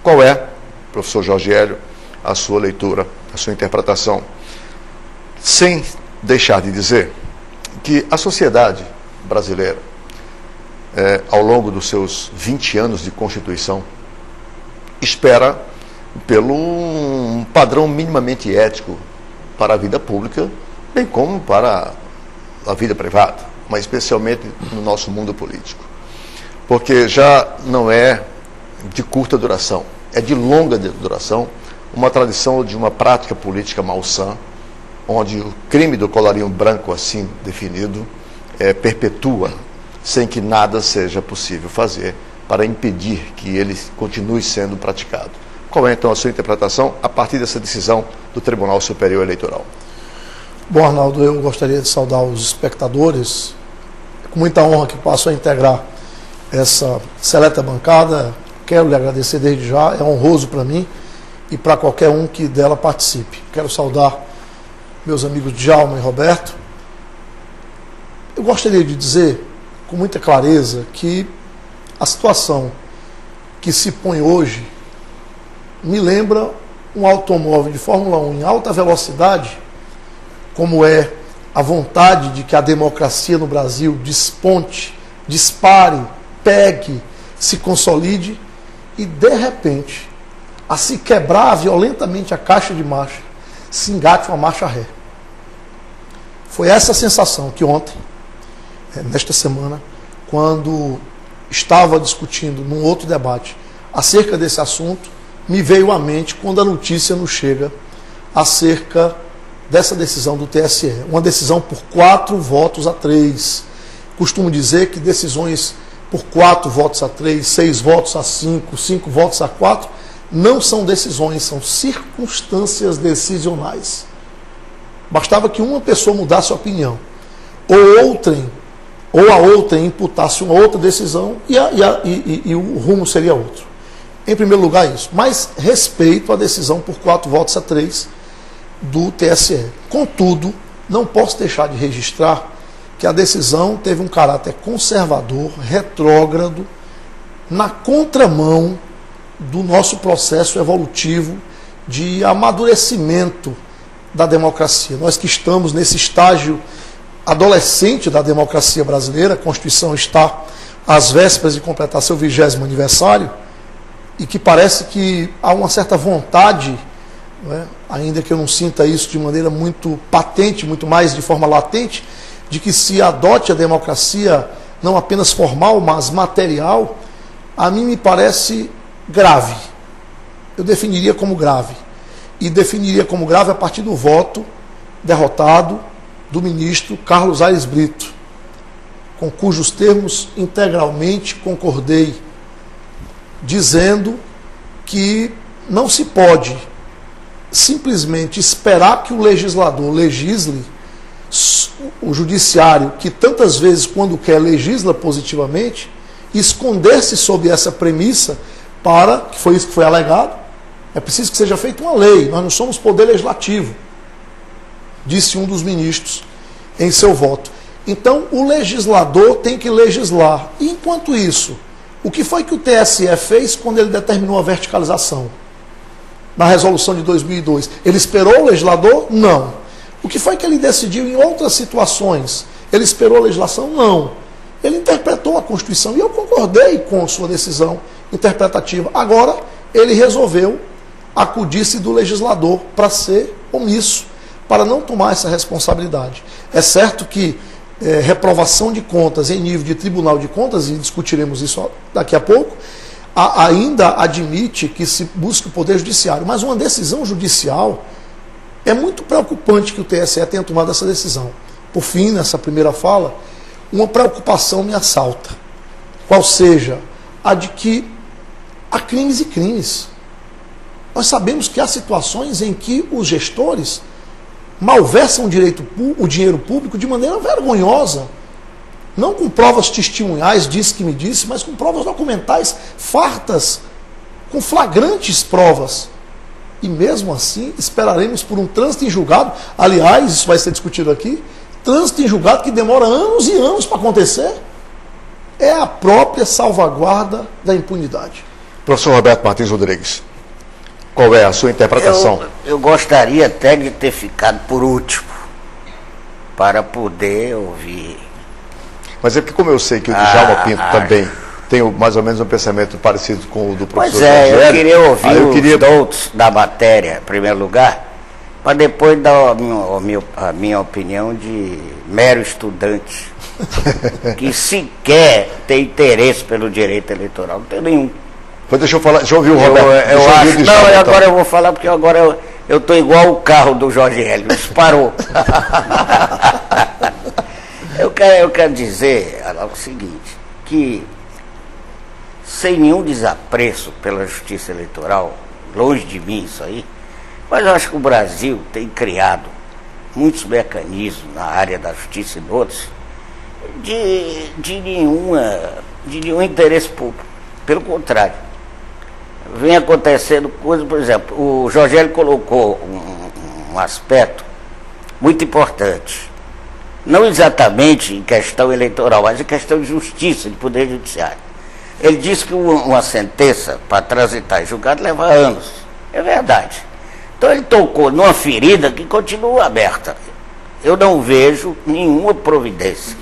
Qual é, professor Jorge Hélio, a sua leitura, a sua interpretação? Sem deixar de dizer que a sociedade brasileira, ao longo dos seus 20 anos de Constituição, espera pelo um padrão minimamente ético para a vida pública, bem como para a vida privada, mas especialmente no nosso mundo político. Porque já não é de curta duração, é de longa duração, uma tradição de uma prática política malsã, onde o crime do colarinho branco assim definido perpetua, sem que nada seja possível fazer para impedir que ele continue sendo praticado. Qual é então a sua interpretação a partir dessa decisão do Tribunal Superior Eleitoral? Bom, Arnaldo, eu gostaria de saudar os espectadores, com muita honra que passo a integrar essa seleta bancada. Quero lhe agradecer desde já, é honroso para mim e para qualquer um que dela participe. Quero saudar meus amigos Djalma e Roberto. Eu gostaria de dizer com muita clareza que a situação que se põe hoje me lembra um automóvel de Fórmula 1 em alta velocidade, como é a vontade de que a democracia no Brasil desponte, dispare, pegue, se consolide e, de repente, a se quebrar violentamente a caixa de marcha, se engate uma marcha ré. Foi essa a sensação que ontem, nesta semana, quando estava discutindo num outro debate acerca desse assunto, me veio à mente quando a notícia nos chega acerca dessa decisão do TSE. Uma decisão por 4-3. Costumo dizer que decisões por 4 votos a 3, 6 votos a 5, 5 votos a 4, não são decisões, são circunstâncias decisionais. Bastava que uma pessoa mudasse a opinião, ou a outra imputasse uma outra decisão e o rumo seria outro. Em primeiro lugar, isso. Mas respeito à decisão por 4-3 do TSE. Contudo, não posso deixar de registrar que a decisão teve um caráter conservador, retrógrado, na contramão do nosso processo evolutivo de amadurecimento da democracia. Nós que estamos nesse estágio adolescente da democracia brasileira, a Constituição está às vésperas de completar seu 20º aniversário, e que parece que há uma certa vontade, né, ainda que eu não sinta isso de maneira muito patente, muito mais de forma latente, de que se adote a democracia não apenas formal, mas material. A mim me parece grave. Eu definiria como grave. E definiria como grave a partir do voto derrotado do ministro Carlos Aires Brito, com cujos termos integralmente concordei, dizendo que não se pode simplesmente esperar que o legislador legisle, o judiciário, que tantas vezes, quando quer, legisla positivamente, esconder-se sob essa premissa para, que foi isso que foi alegado, é preciso que seja feita uma lei, nós não somos poder legislativo, disse um dos ministros em seu voto. Então, o legislador tem que legislar. E, enquanto isso, o que foi que o TSE fez quando ele determinou a verticalização? Na resolução de 2002. Ele esperou o legislador? Não. O que foi que ele decidiu em outras situações? Ele esperou a legislação? Não. Ele interpretou a Constituição e eu concordei com sua decisão interpretativa. Agora, ele resolveu acudir-se do legislador para ser omisso, para não tomar essa responsabilidade. É certo que reprovação de contas em nível de Tribunal de Contas, e discutiremos isso daqui a pouco, ainda admite que se busque o Poder Judiciário, mas uma decisão judicial é muito preocupante que o TSE tenha tomado essa decisão. Por fim, nessa primeira fala, uma preocupação me assalta, qual seja a de que há crimes e crimes. Nós sabemos que há situações em que os gestores malversam o dinheiro público de maneira vergonhosa, não com provas testemunhais, disse que me disse, mas com provas documentais fartas, com flagrantes provas. E mesmo assim, esperaremos por um trânsito em julgado, aliás, isso vai ser discutido aqui, trânsito em julgado que demora anos e anos para acontecer, é a própria salvaguarda da impunidade. Professor Roberto Martins Rodrigues, qual é a sua interpretação? Eu gostaria até de ter ficado por último, para poder ouvir. Mas é porque, como eu sei que o Djalma Pinto também tem mais ou menos um pensamento parecido com o do professor Rogério, eu queria ouvir os doutos da matéria, em primeiro lugar, para depois dar a minha opinião de mero estudante, que sequer tem interesse pelo direito eleitoral, não tem nenhum. Pois deixa eu falar, deixa eu ouvir o Roberto. Eu acho, não, agora eu vou falar, porque agora eu estou igual o carro do Jorge Hélio, disparou. Eu quero dizer o seguinte, que sem nenhum desapreço pela justiça eleitoral, longe de mim isso aí, mas eu acho que o Brasil tem criado muitos mecanismos na área da justiça e outros de nenhum interesse público. Pelo contrário, vem acontecendo coisas, por exemplo, o Jorge Hélio colocou um aspecto muito importante, não exatamente em questão eleitoral, mas em questão de justiça, de poder judiciário. Ele disse que uma sentença para transitar em julgado leva anos. É verdade. Então ele tocou numa ferida que continua aberta. Eu não vejo nenhuma providência